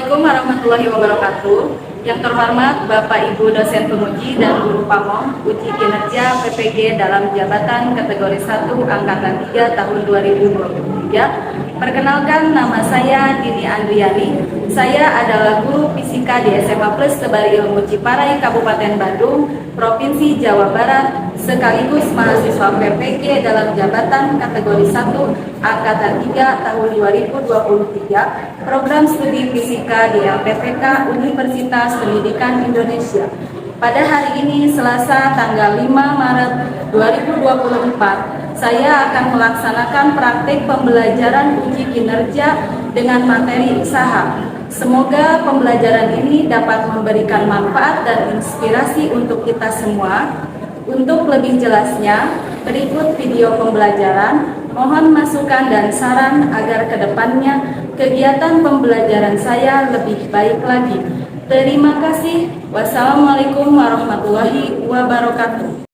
Assalamualaikum warahmatullahi wabarakatuh. Yang terhormat Bapak Ibu dosen penguji dan guru pamong uji kinerja PPG dalam jabatan kategori 1 angkatan 3 tahun 2023. Perkenalkan, nama saya Dini Andriani. Saya adalah guru fisika di SMA Plus Tebar Ilmu Ciparai, Kabupaten Bandung, Provinsi Jawa Barat, sekaligus mahasiswa PPG dalam jabatan kategori 1 angkatan 3 tahun 2023, program studi fisika di LPPK Universitas Pendidikan Indonesia. Pada hari ini, Selasa tanggal 5 Maret 2024, saya akan melaksanakan praktik pembelajaran uji kinerja dengan materi usaha. Semoga pembelajaran ini dapat memberikan manfaat dan inspirasi untuk kita semua. Untuk lebih jelasnya, berikut video pembelajaran. Mohon masukan dan saran agar kedepannya kegiatan pembelajaran saya lebih baik lagi. Terima kasih. Wassalamualaikum warahmatullahi wabarakatuh.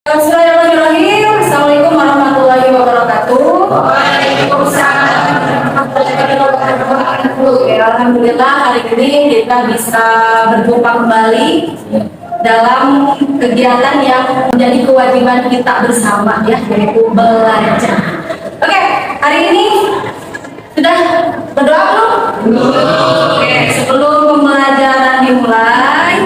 Bismillahirrahmanirrahim. Assalamualaikum warahmatullahi wabarakatuh. Waalaikumsalam warahmatullahi wabarakatuh. Alhamdulillah hari ini kita bisa berjumpa kembali dalam kegiatan yang menjadi kewajiban kita bersama, ya, yaitu belajar. Oke, hari ini sudah berdoa belum? Oke, sebelum pembelajaran dimulai,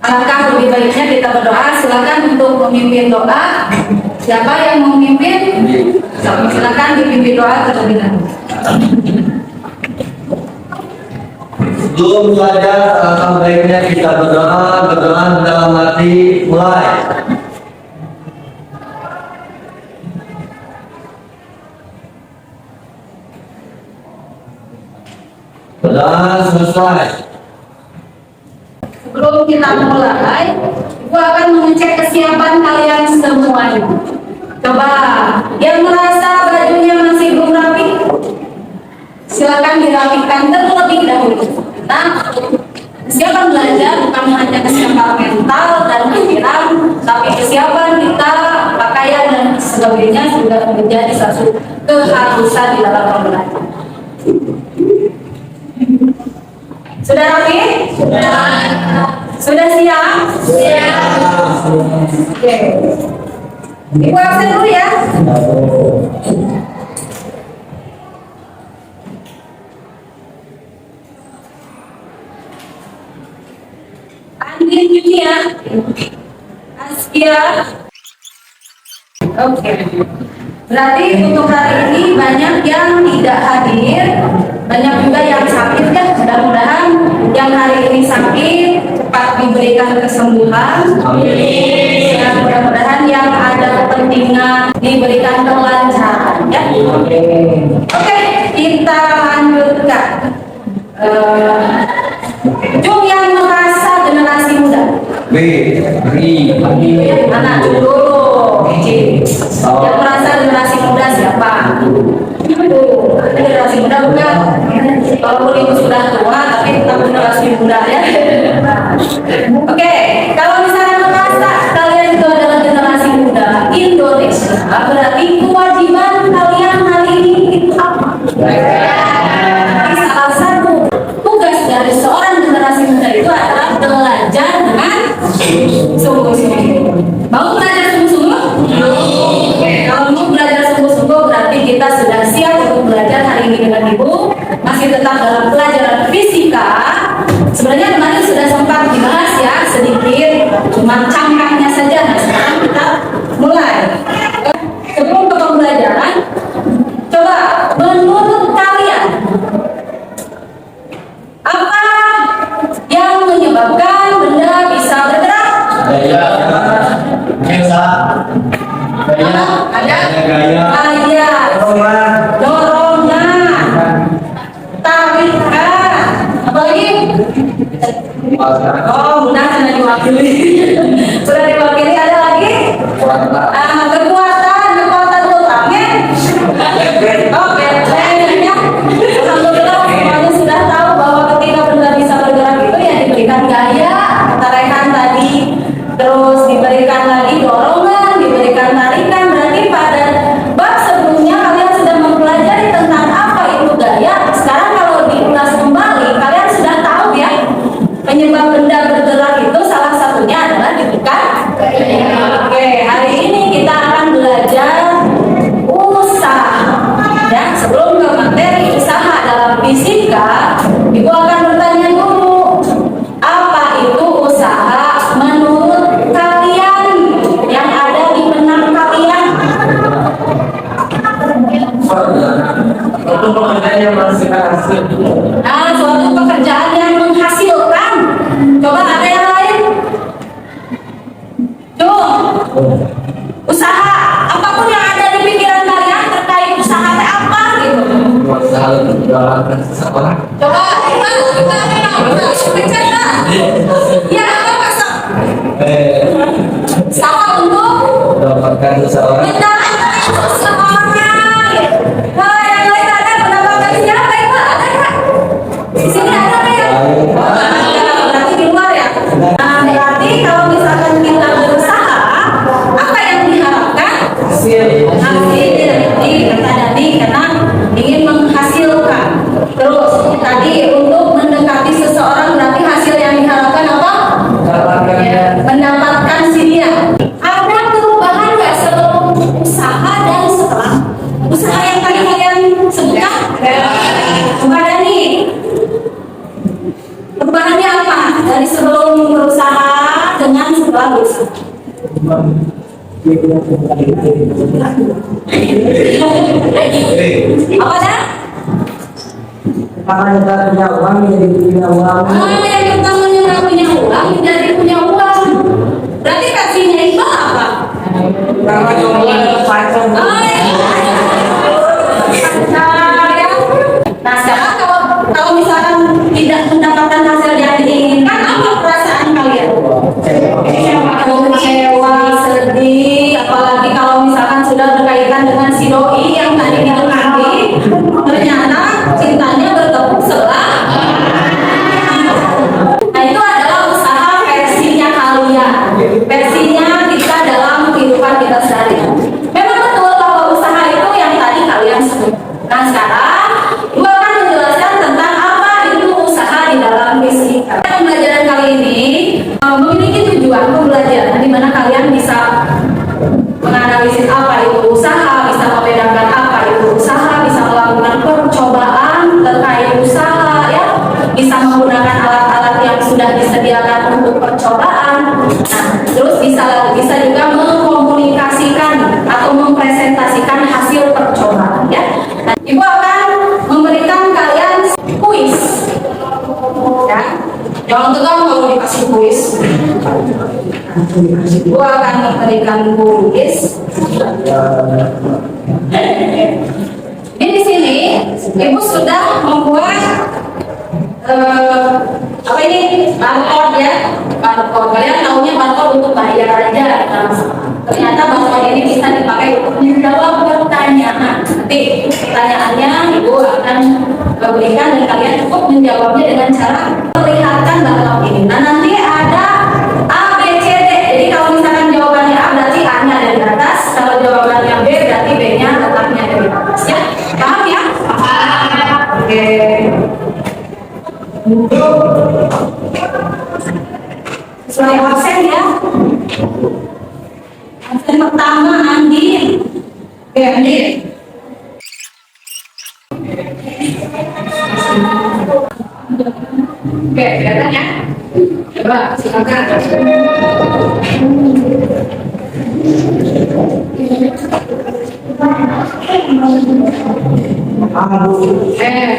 alangkah lebih baiknya kita berdoa. Silakan untuk memimpin doa. Siapa yang mau memimpin? Silakan dipimpin doa terlebih dahulu. Sebelum belajar, alangkah baiknya kita berdoa dalam hati. Mulai. Berdoa selesai. Sebelum kita mulai, Ibu akan mengecek kesiapan kalian semuanya. Coba, yang merasa bajunya masih belum rapi, silakan dirapikan terlebih dahulu. Nah, kesiapan belajar bukan hanya kesiapan mental dan pikiran, tapi kesiapan kita, pakaian dan sebagainya juga menjadi satu keharusan di dalam belajar. Sudah rapi? Sudah siap? Siap. Oke. Ibu absen dulu ya. Andin Junia, Askia. Oke. Berarti untuk hari ini banyak yang tidak hadir, banyak juga yang sakit, ya. Mudah-mudahan yang hari ini sakit cepat diberikan kesembuhan. Amin. Dan mudah-mudahan yang ada kepentingan diberikan kelancaran, ya. Oke, kita lanjutkan. Jum yang merasa generasi muda. Mana dulu? Yang merasa generasi muda siapa? Generasi muda bukan? Walaupun itu sudah tua, tapi tetap generasi muda, ya. Oke, kalau misalnya merasa kalian itu adalah generasi muda Indonesia, berarti kewajiban kalian hari ini itu apa? Salah satu tugas dari seorang generasi muda itu adalah belajar dengan sungguh-sungguh. Mau belajar sungguh-sungguh? Oke, kalau mau belajar sungguh-sungguh berarti kita sudah siap untuk belajar hari ini dengan Ibu. Masih tetap dalam pelajaran fisika. Sebenarnya kemarin sudah sempat dibahas, ya, sedikit, cuma cangkangnya saja. Nah, sekarang kita mulai. Sebelum ke pembelajaran, coba menurut kalian apa yang menyebabkan benda bisa bergerak? Gaya, dorongan, tarikan, apa lagi? Oh, mudah sudah diwakili. Sudah diwakili, ada lagi? Kekuatan utangnya. Oh, bedanya. Alhamdulillah semuanya sudah tahu bahwa ketika benda bisa bergerak itu ya diberikan gaya, tarikan tadi, terus diberikan lagi dorongan, diberikan tarikan. Berarti pada bab sebelumnya kalian sudah mempelajari tentang apa itu gaya, saling mendoakan seseorang. Coba, bercanda. Ya, apa masak? Sama untuk Mendoakan seseorang. mendoakan seseorang. Wah, yang lain ada mendoakan siapa itu? Ada nggak? Di sini ada nggak ya? Ada, berarti di luar ya. Nah, berarti kalau misalkan kita berusaha, apa yang diharapkan? Hasil tadi karena ingin menghasilkan. Terus tadi untuk mendekati seseorang berarti hasil yang diharapkan apa? Mendapatkan si dia. Ada perubahan nggak sebelum usaha dan setelah usaha yang tadi kalian sebutkan? Ada nih. Perubahannya apa dari sebelum berusaha dengan setelah berusaha? Apa dah? Karena kita punya uang jadi punya uang. Yang pertamanya nggak punya uang jadi punya uang. Berarti kasihnya itu apa? Karena uang pacar. Nah sekarang kalau misalkan tidak mendapatkan hasil yang diinginkan, apa perasaan kalian? Kecewa, sedih, apalagi kalau misalkan sudah berkaitan dengan si doi yang tadi didekati, ternyata cintanya bertepuk sebelah. Nah itu adalah usaha versinya kalian, versinya kita dalam kehidupan kita sehari-hari. Memang betul bahwa usaha itu yang tadi kalian sebut. Nah sekarang Ibu akan menjelaskan tentang apa itu usaha di dalam fisika. Pembelajaran kali ini memiliki tujuan pembelajaran di mana kalian bisa menganalisis apa itu usaha, bisa membedakan apa itu usaha, bisa melakukan percobaan terkait usaha, ya, bisa menggunakan alat-alat yang sudah disediakan untuk percobaan. Nah, terus bisa juga mengkomunikasikan atau mempresentasikan hasil percobaan, ya. Nah, Ibu akan memberikan kalian kuis, ya. Jangan tegang kalau dikasih kuis. Ibu akan memberikan kuis. Di sini Ibu sudah membuat apa ini, barcode, ya, barcode. Kalian tahunya barcode untuk bayar aja. Nah, ternyata barcode ini bisa dipakai untuk menjawab pertanyaan. Nanti pertanyaannya Ibu akan berikan dan kalian cukup menjawabnya dengan cara perlihatkan barcode ini. Nah nanti ada A, B, C, D. Jadi kalau misalkan jawabannya A berarti A-nya ada di atas. Kalau jawabannya B berarti B-nya letaknya ada di atas. Ya, paham ya? Paham. Oke. Sesuai absen ya. Absen pertama Andi. Oke, Andi. Oke, kelihatan ya? Coba, silakan.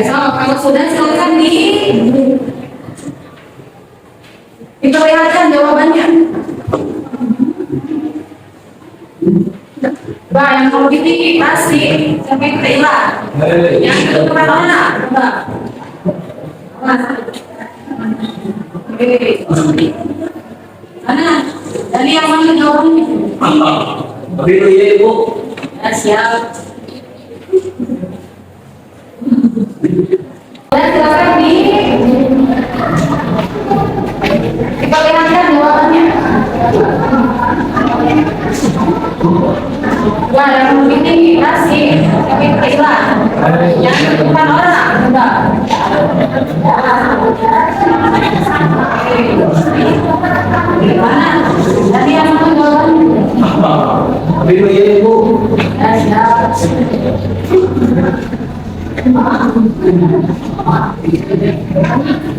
Sama, kalau sudah silakan diperlihatkan jawabannya. Bah, yang mau tinggi pasti sampai Thailand. Yang itu kemana? Bah. Mana? Dari yang mana jawabannya? Tapi itu ya Ibu. Ya, siap. Silakan diperlihatkan jawabannya. Wah, yang lebih tinggi pasti tapi Thailand. Yang itu bukan orang, enggak. Gimana? Tadi yang mana jawabannya? Tapi itu ya Ibu. Ya, siap.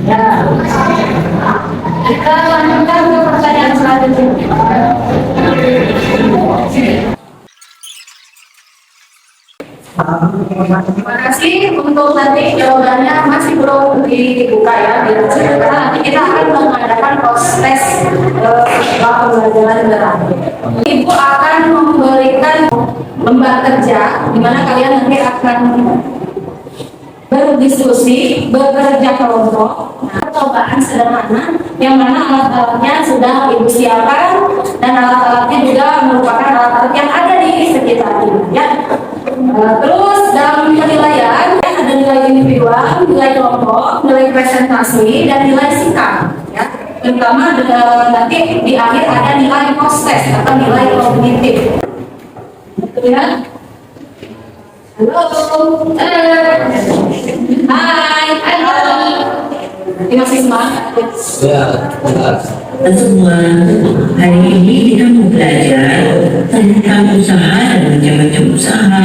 Ya. Kita lanjutkan ke pertanyaan selanjutnya. Terima kasih untuk nanti jawabannya masih belum dibuka ya, karena nanti kita akan mengadakan proses pembelajaran terakhir. Ibu akan memberikan lembar kerja di mana kalian nanti akan berdiskusi, bekerja kelompok. Nah, percobaan sederhana yang mana alat-alatnya sudah Ibu siapkan dan alat-alatnya juga merupakan alat-alat yang ada di sekitar Ibu ya. Terus dalam penilaian ada nilai individual, nilai kelompok, nilai presentasi, dan nilai sikap ya. Terutama nanti di akhir ada nilai proses atau nilai kognitif. Betul ya? Halo, hai, halo. Ini masih semangat. Ya, jelas. Semua hari ini kita mau belajar tentang usaha dan macam-macam usaha.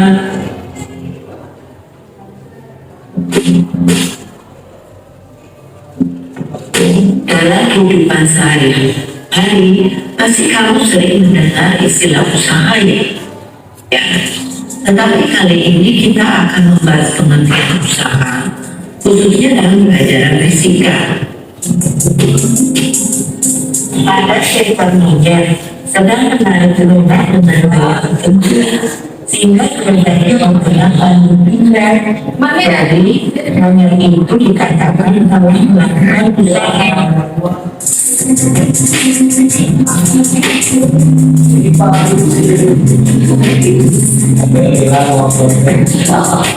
Dalam kehidupan sehari-hari, pasti kamu sering mendengar istilah usaha ya. Tetapi kali ini kita akan membahas pengertian usaha, khususnya dalam pelajaran fisika. Pada seekor monyet sedang menarik gerobak dengan gaya tertentu, sehingga gerobaknya bergerak lalu pindah. Jadi, monyet itu dikatakan telah melakukan usaha.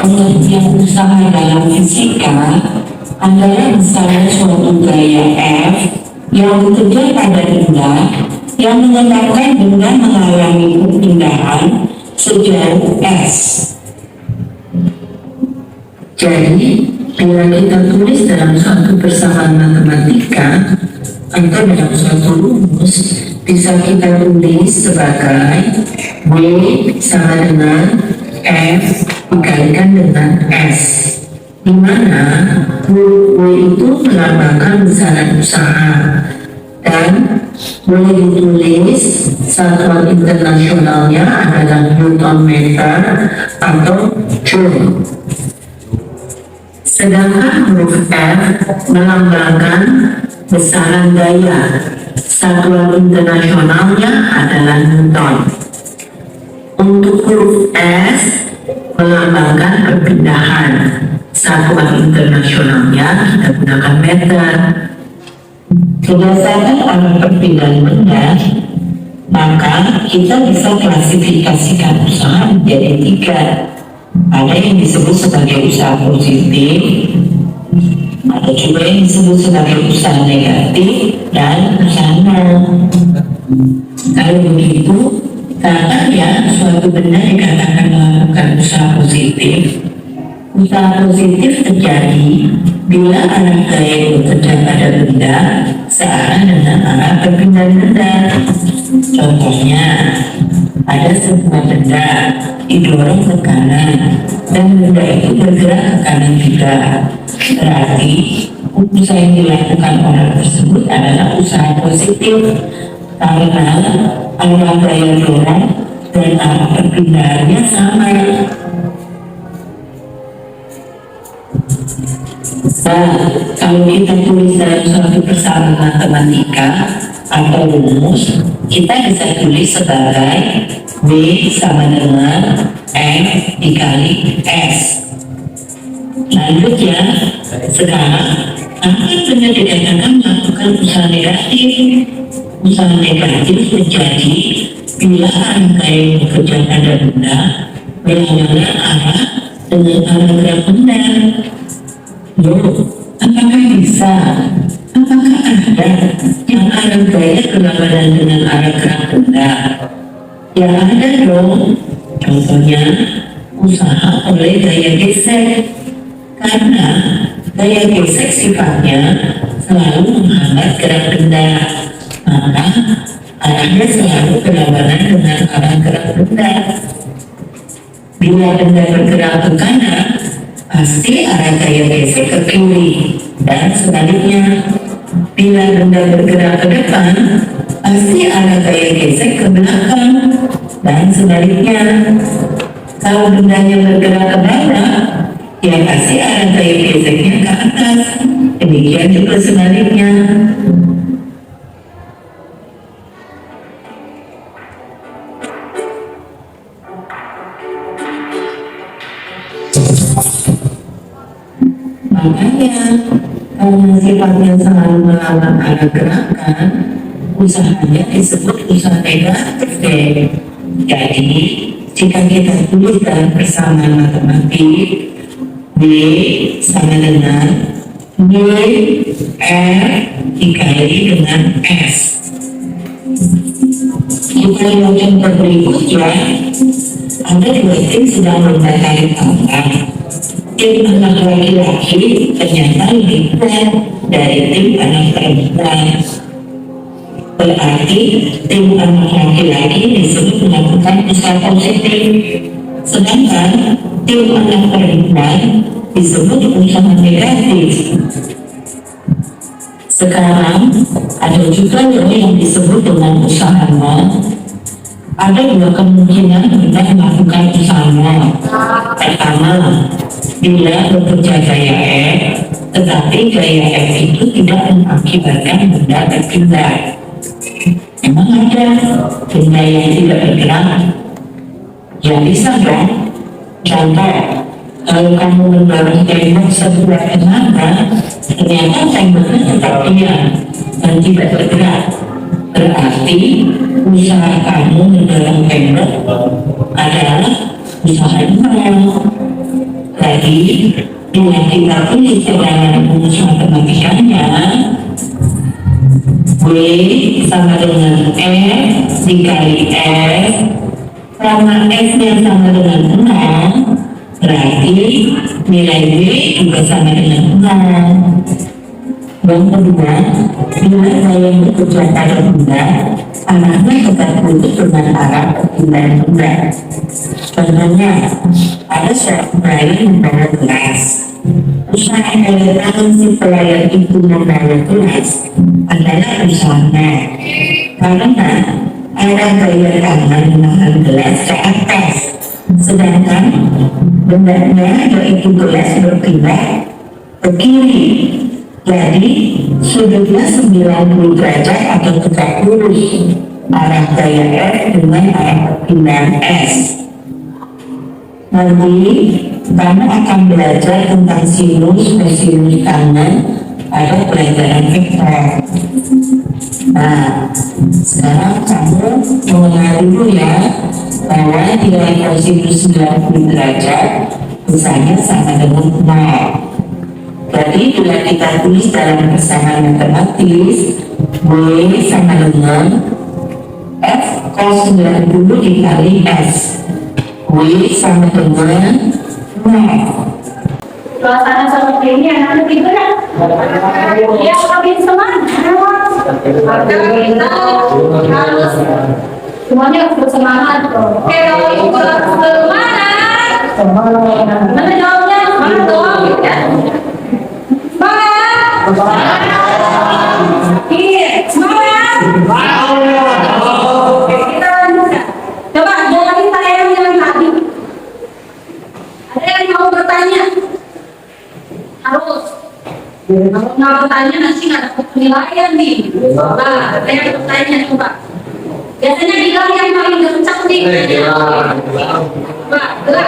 Pengertian usaha dalam fisika adalah misalnya suatu gaya F yang bekerja pada benda yang menyebabkan benda mengalami perpindahan sejauh S. Jadi, bila kita tulis dalam suatu persamaan matematika atau dalam suatu rumus, bisa kita tulis sebagai W sama dengan F dikalikan dengan S, di mana W itu melambangkan besaran usaha dan boleh ditulis satuan internasionalnya adalah Newton meter atau Joule. Sedangkan huruf F melambangkan besaran daya, satuan internasionalnya adalah Newton. Untuk huruf S melambangkan perpindahan, satuan internasionalnya kita gunakan meter. Berdasarkan arah perpindahan benda, maka kita bisa klasifikasikan usaha menjadi 3. Ada yang disebut sebagai usaha positif, ada juga yang disebut sebagai usaha negatif, dan usaha nol. Kalau begitu, kapan ya suatu benda dikatakan melakukan usaha positif? Usaha positif terjadi bila arah gaya bekerja pada benda searah dengan arah perpindahan benda. Contohnya, ada sebuah benda didorong ke kanan dan benda itu bergerak ke kanan juga. Berarti usaha yang dilakukan orang tersebut adalah usaha positif karena arah gaya dorong dan arah perpindahannya sama. Nah, kalau kita tulis dalam suatu persamaan matematika atau rumus, kita bisa tulis sebagai W sama dengan F dikali S. Lanjut ya, sekarang apa yang dikatakan melakukan usaha negatif? Usaha negatif terjadi bila arah gaya bekerja pada benda berlawanan arah dengan arah gerak benda. Apakah bisa? Apakah ada yang arah gaya berlawanan dengan arah gerak benda? Ya ada dong. Contohnya usaha oleh gaya gesek, karena gaya gesek sifatnya selalu menghambat gerak benda, maka arahnya selalu berlawanan dengan arah gerak benda. Bila benda bergerak ke kanan, pasti arah gaya gesek ke kiri, dan sebaliknya. Bila benda bergerak ke depan, pasti arah gaya gesek ke belakang, dan sebaliknya. Kalau bendanya bergerak ke bawah, ya pasti arah gaya geseknya ke atas. Demikian juga sebaliknya. Makanya karena sifatnya selalu melawan arah gerakan, usahanya disebut usaha negatif deh. Jadi jika kita tulis dalam persamaan matematik, B sama dengan B R dikali dengan S. Kita lihat contoh berikutnya. Ada dua tim sedang lomba tarik tambang. Tim anak laki-laki ternyata lebih berat dari tim anak perempuan. Berarti tim anak laki-laki disebut melakukan usaha positif, sedangkan tim anak perempuan disebut usaha negatif. Sekarang ada juga yang disebut dengan usahanya. Ada dua kemungkinan hendak melakukan usahanya. Pertama, bila bekerja gaya F, tetapi gaya F itu tidak mengakibatkan benda bergerak. Memang ada benda yang tidak bergerak? Ya bisa dong. Contoh, kalau kamu mendorong tembok sebelah kenapa, ternyata temboknya tetap diam dan tidak bergerak. Berarti usaha kamu mendorong tembok adalah usaha nol. Jadi bila kita tulis dalam rumus matematikanya, W sama dengan F dikali F, karena F yang sama dengan 0, berarti nilai W juga sama dengan 0. Yang kedua, bila yang bekerja pada benda, arahnya tetap lurus dengan arah perpindahan benda. Contohnya, ada seorang pelayan membawa gelas. Usaha elegan si pelayan itu membawa gelas adalah usahanya, karena arah gaya tangan menahan gelas ke atas, sedangkan bendanya yaitu gelas berpindah ke kiri. Jadi sudutnya 90 derajat atau tegak lurus arah gaya F dengan arah perpindahan S. Nanti kamu akan belajar tentang sinus kosinus tangan pada pelajaran vektor. Nah, sekarang kamu mengenal dulu ya bahwa nilai kosinus 90 derajat misalnya sama dengan 0. Jadi bila kita tulis dalam persamaan matematis, W sama dengan F cos 90 dikali S. W sama dengan 0. Suasana seperti ini anak-anak tidur ya? Ya, kami semangat. Maka kita harus semuanya harus bersemangat. Oke, kalau ibu semangat, mana jawabnya? Semangat dong, ya? Iya, semangat. Oke, kita lanjutkan. Coba jawabin pertanyaan yang tadi. Ada yang mau bertanya? Harus. Kalau nggak bertanya nanti nggak dapat penilaian nih. Nah, ada yang bertanya coba. Biasanya bilang yang paling kencang nih. Coba, gerak.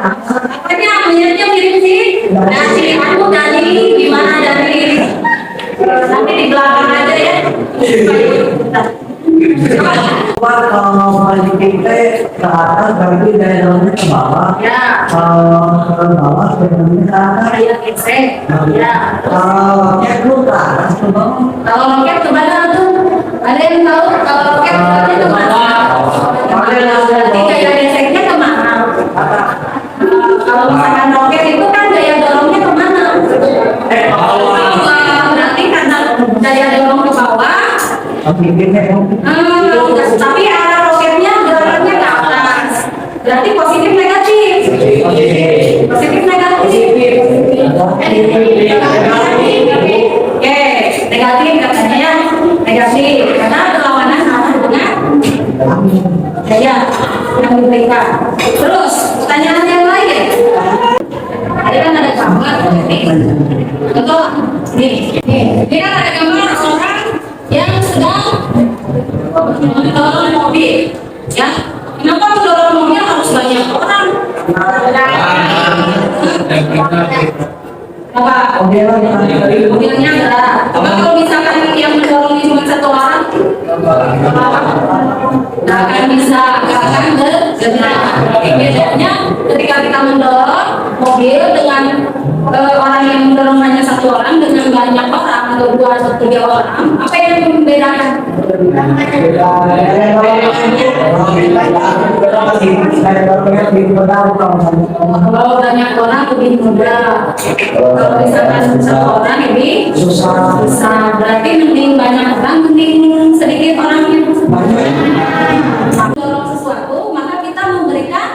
Apanya? Menyanyinya mirip sih. Nah, cirianmu dari gimana dari nanti di belakang aja ya. Kalau balik kita ke atas berarti dari dalamnya ke bawah. Ya. Ke bawah sebenarnya ke atas. Kayak gesek. Ya. Kalau loket lu ke atas ke bawah. Kalau loket ke mana tuh? Ada yang tahu kalau loket ke mana? Berarti kayak geseknya kemana? Kalau misalkan loket itu kan daya dorongnya kemana? Berarti karena daya dorong ke bawah. Tapi arah roketnya dorongnya ke atas. Berarti positif negatif. Positif negatif. Oke, negatif katanya negatif karena berlawanan arah dengan daya yang diberikan. Terus pertanyaan yang lain. Ada kan ada gambar contoh nih kan ada gambar orang yang sedang mendorong mobil ya. Kenapa mendorong mobil harus banyak orang? Apa? Mobilnya enggak. Coba kalau misalkan yang mendorongnya cuma satu orang, nggak akan bisa, nggak akan bergerak. Bedanya ketika kita mendorong mobil dengan orang yang mendorong hanya satu orang dengan banyak orang atau 2 atau 3 orang, apa yang membedakan? Kalau banyak orang lebih mudah. Kalau misalkan satu orang ini susah. Berarti mending banyak orang, mending sedikit orang yang dorong sesuatu, maka kita memberikan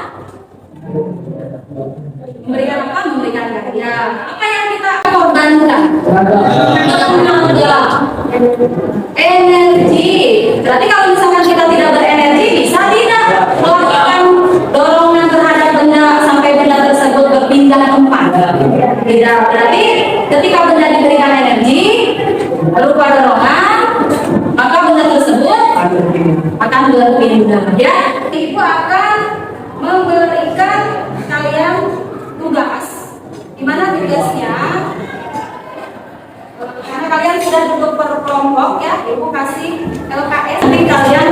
apa? Memberikan gaya. Apa yang kita korbankan? Tenaga, energi. Berarti kalau misalkan kita tidak berenergi, bisa tidak melakukan dorongan terhadap benda sampai benda tersebut berpindah tempat? Tidak. Berarti ketika benda diberikan energi berupa dorongan, maka benda tersebut akan berpindah. Ya, Ibu akan memberikan kalian tugas. Di mana tugasnya? Karena kalian sudah duduk per kelompok ya, Ibu kasih LKS. Nanti kalian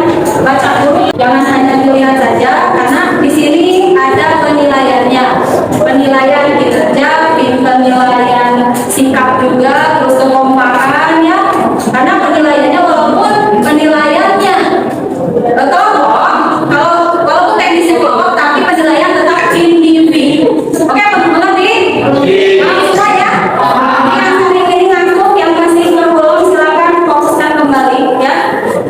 baca dulu, jangan hanya dilihat saja, karena di sini ada penilaiannya, penilaian kinerja, penilaian sikap juga, terus kekompakan ya. Karena penilaiannya walaupun penilaiannya kelompok, kalau walaupun teknisnya kelompok, tapi penilaian tetap individu. Oke, teman-teman nih, langsung saja. Yang hari ini ngantuk, yang masih belum silakan fokuskan kembali ya.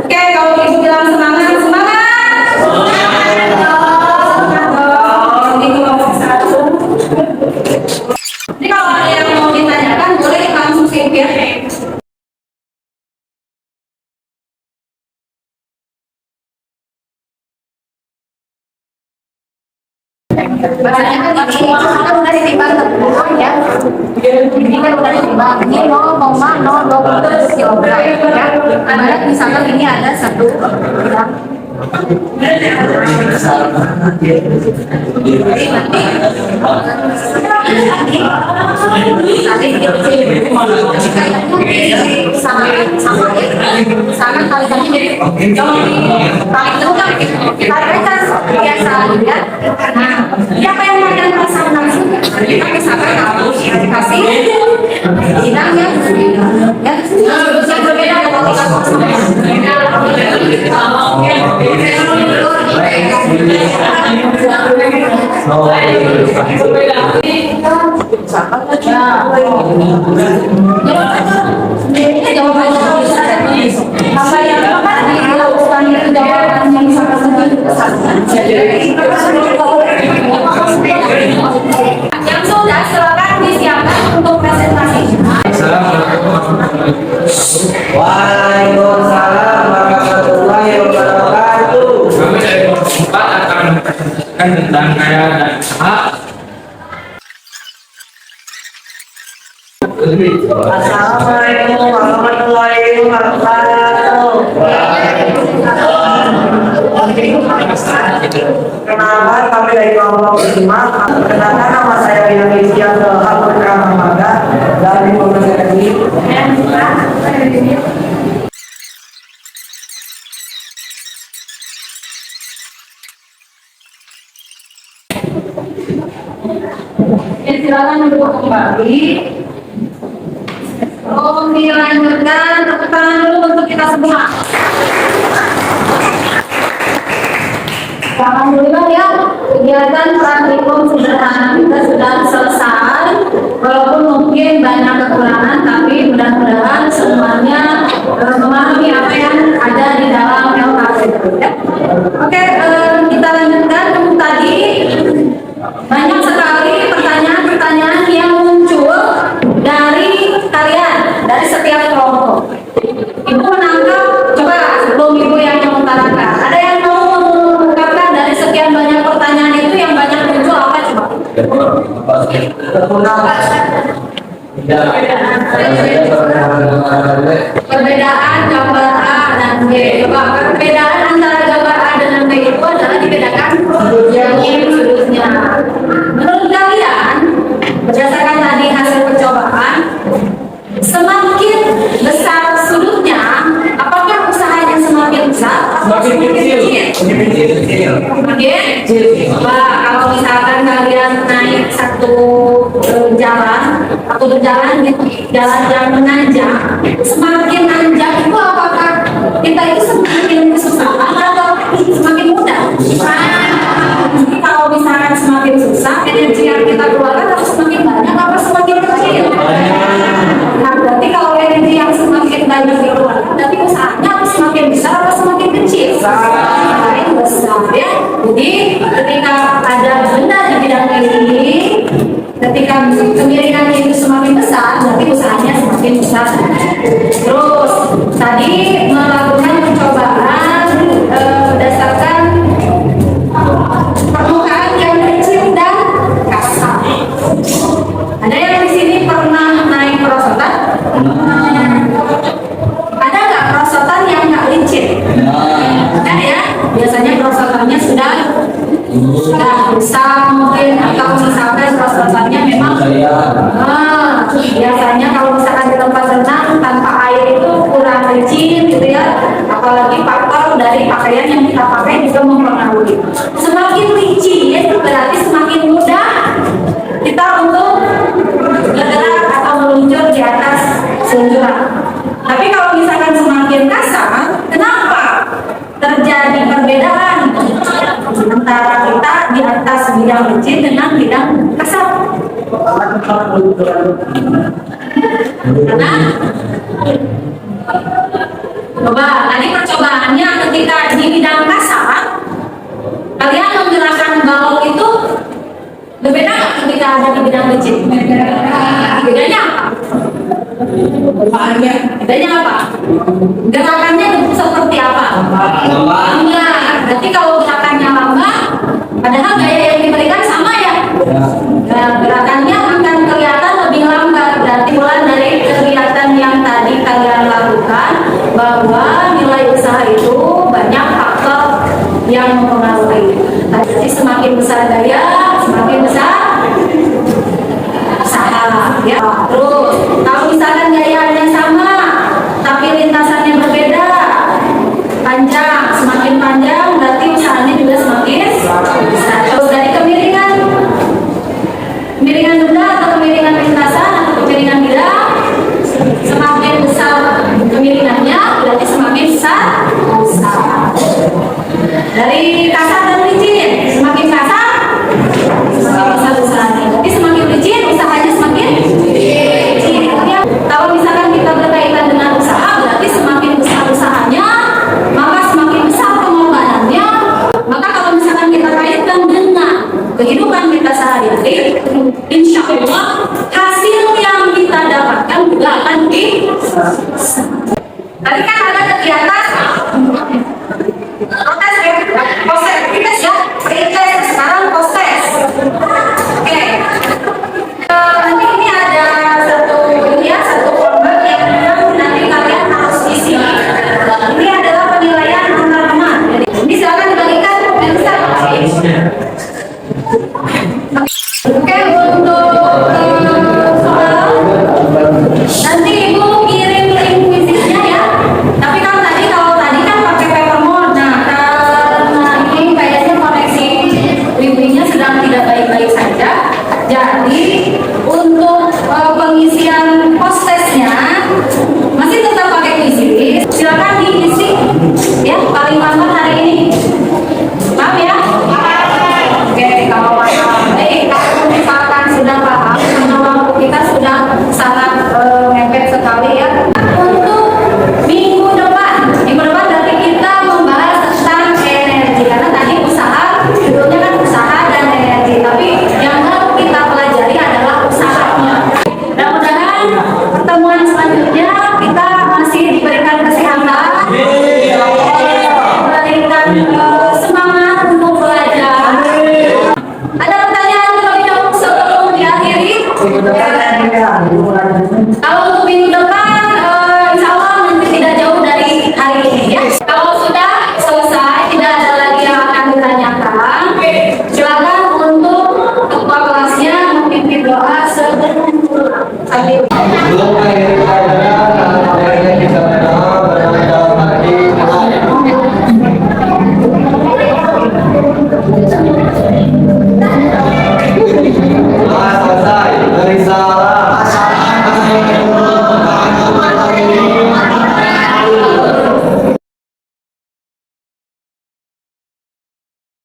Oke, kalau Ibu bilang semangat, semangat. Ini kelompok 1. Ini kalau ada yang mau ditanyakan, boleh langsung ya. Bahasanya kan udah ditimbang ya. Ini kan udah ditimbang. Ini 0,020 kilogram ya. Karena misalkan ini ada 1 gram. Sama kaliannya jadi paling dulu kan kita biasa ya. Nah, siapa yang kalian rasakan langsung? Kita misalkan harus kasih bidang yang berbeda ya. Yang berbeda kalau kita yang sudah silakan disiapkan untuk presentasi. Waalaikumsalam warahmatullahi wabarakatuh. Kami dari kelompok 4 akan mempresentasikan tentang kaya dan hak. Assalamualaikum warahmatullahi wabarakatuh. Kenalkan, kami dari kelompok 5. Kenalkan, nama saya Indonesia Abdul Rahmaga dari Pemerintah ini. Silakan duduk kembali. Dilanjutkan, tepuk tangan dulu untuk kita semua. Alhamdulillah ya, kegiatan praktikum sederhana kita sudah selesai. Walaupun mungkin banyak kekurangan, tapi mudah-mudahan semuanya memahami apa yang ada di dalam LKS. Ya. Oke, kita lanjutkan. Tadi banyak sekali pertanyaan-pertanyaan yang muncul dari kalian, dari setiap kelompok. Ibu menangkap, coba sebelum Ibu yang mengutarakan, ada yang mau mengungkapkan dari sekian banyak pertanyaan itu yang banyak muncul apa coba? Perbedaan gambar A dan B. Coba perbedaan antara gambar A dengan B itu adalah dibedakan sudutnya. Menurut kalian, berdasarkan Semakin Pak, kalau misalkan kalian naik satu jalan atau berjalan di jalan yang menanjak, semakin nanjak itu apakah kita itu semakin kesusahan atau semakin mudah? Jadi kalau misalkan semakin susah, energi yang kita keluarkan harus semakin banyak apa semakin kecil? Nah, berarti kalau energi yang semakin banyak dikeluarkan, berarti usahanya harus semakin besar atau semakin kecil? Semakin besar ya. Jadi ketika ada benda di bidang ini, ketika kemiringan itu semakin besar, berarti usahanya semakin besar. Terus tadi melakukan percobaan berdasarkan permukaan yang kecil dan kasar. Ada yang di sini pernah naik perosotan? Ada nggak perosotan yang nggak licin? Ada ya. Biasanya perosotannya sudah besar mungkin, atau misalkan perosotannya memang biasanya kalau misalkan di tempat renang tanpa air itu kurang licin gitu ya. Apalagi faktor dari pakaian yang kita pakai juga mempengaruhi. Semakin licin berarti semakin mudah kita untuk bergerak atau meluncur di atas seluncuran. Tapi kalau misalkan semakin kasar, kenapa terjadi perbedaan antara kita di atas bidang licin dengan bidang kasar? Karena coba tadi percobaannya ketika di bidang kasar, kalian menggerakkan balok itu berbeda nggak ketika ada di bidang licin? Bedanya apa? Bedanya apa? Gerakannya seperti apa? Lambat. Berarti kalau gerakannya lambat, padahal gaya yang diberikan sama ya. Nah, gerakannya akan kelihatan lebih lambat. Berarti mulai dari kegiatan yang tadi kalian lakukan, bahwa nilai usaha itu banyak faktor yang mempengaruhi. Jadi semakin besar gaya, semakin besar usaha. Ya. Terus kalau misalkan gayanya sama, tapi lintasannya berbeda, panjang, semakin panjang berarti usahanya juga semakin besar. Terus dari kemiringan benda atau kemiringan lintasan atau kemiringan bidang, semakin besar kemiringannya berarti semakin besar usaha. Dari kasar dan licin, semakin kasar semakin besar usahanya. Jadi semakin licin usahanya semakin licin. Ya, kalau misalkan kita berkaitan dengan usaha, berarti semakin besar usahanya, maka semakin besar pengorbanannya. Maka kalau misalkan kita kaitkan dengan kehidupan kita sehari-hari, insya Allah hasil yang kita dapatkan juga akan tadi kan ada kegiatan proses ya, proses ya, pretest, sekarang proses. Oke. Nanti ini ada satu format yang nanti kalian harus isi. Ini adalah penilaian antar teman. Jadi ini silakan dibagikan pemirsa.